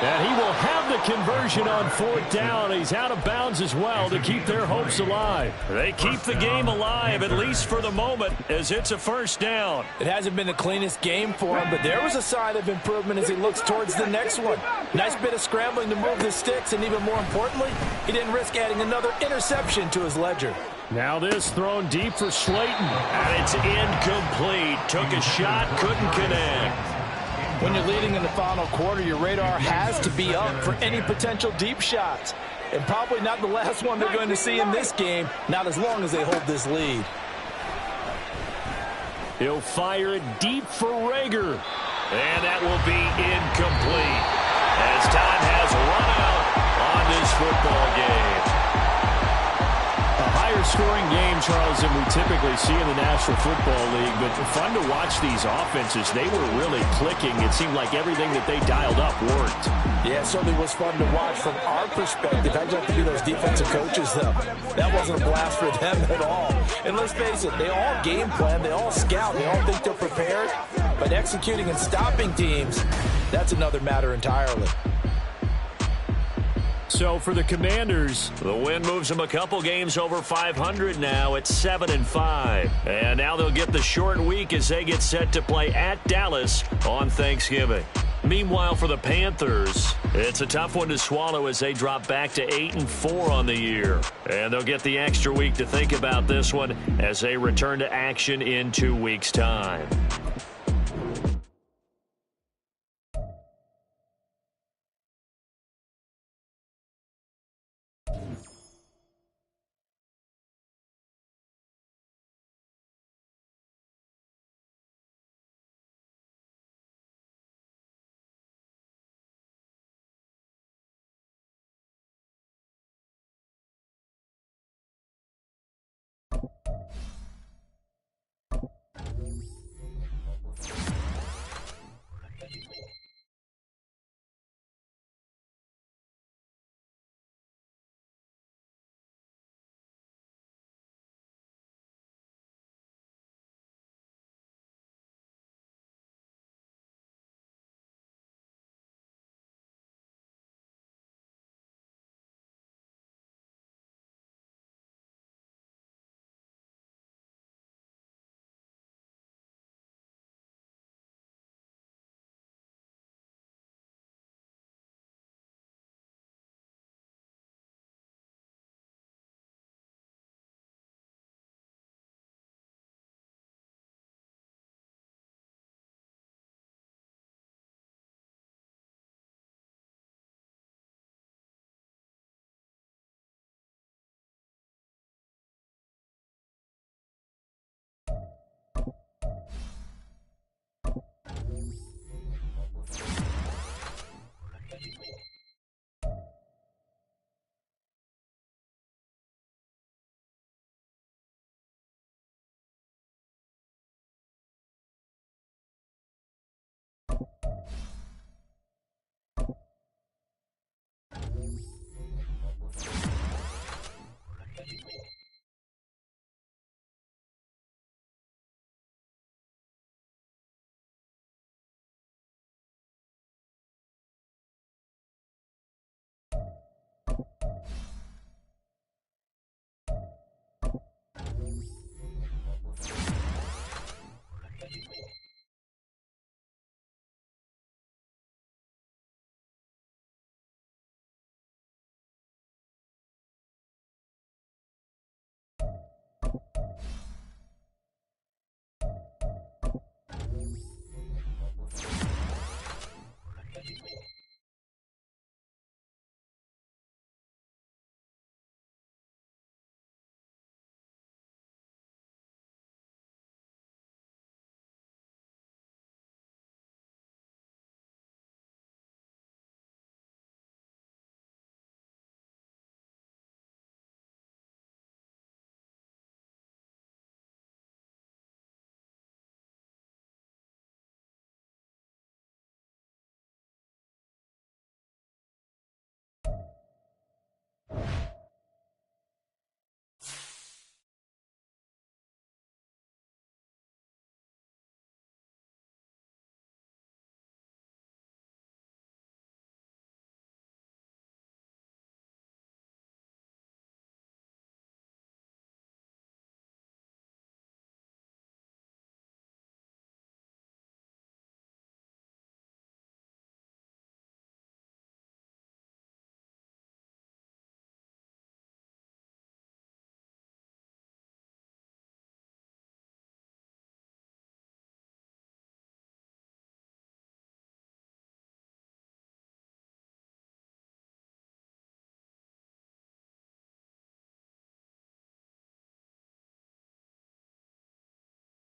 And he will have the conversion on 4th down. He's out of bounds as well to keep their hopes alive. They keep the game alive, at least for the moment, as it's a 1st down. It hasn't been the cleanest game for him, but there was a sign of improvement as he looks towards the next one. Nice bit of scrambling to move the sticks, and even more importantly, he didn't risk adding another interception to his ledger. Now this thrown deep for Slayton. And it's incomplete. Took a shot, couldn't connect. When you're leading in the final quarter, your radar has to be up for any potential deep shots. And probably not the last one they're going to see in this game, not as long as they hold this lead. He'll fire it deep for Rager. And that will be incomplete as time has run out on this football game. A higher scoring game, Charles, than we typically see in the National Football League, but fun to watch these offenses. They were really clicking. It seemed like everything that they dialed up worked. Yeah, it certainly was fun to watch from our perspective. I'd like to be those defensive coaches, though. That wasn't a blast for them at all. And let's face it, they all game plan, they all scout, they all think they're prepared. But executing and stopping teams, that's another matter entirely. So for the Commanders, the win moves them a couple games over 500 now at 7-5. And now they'll get the short week as they get set to play at Dallas on Thanksgiving. Meanwhile, for the Panthers, it's a tough one to swallow as they drop back to 8-4 on the year. And they'll get the extra week to think about this one as they return to action in 2 weeks' time.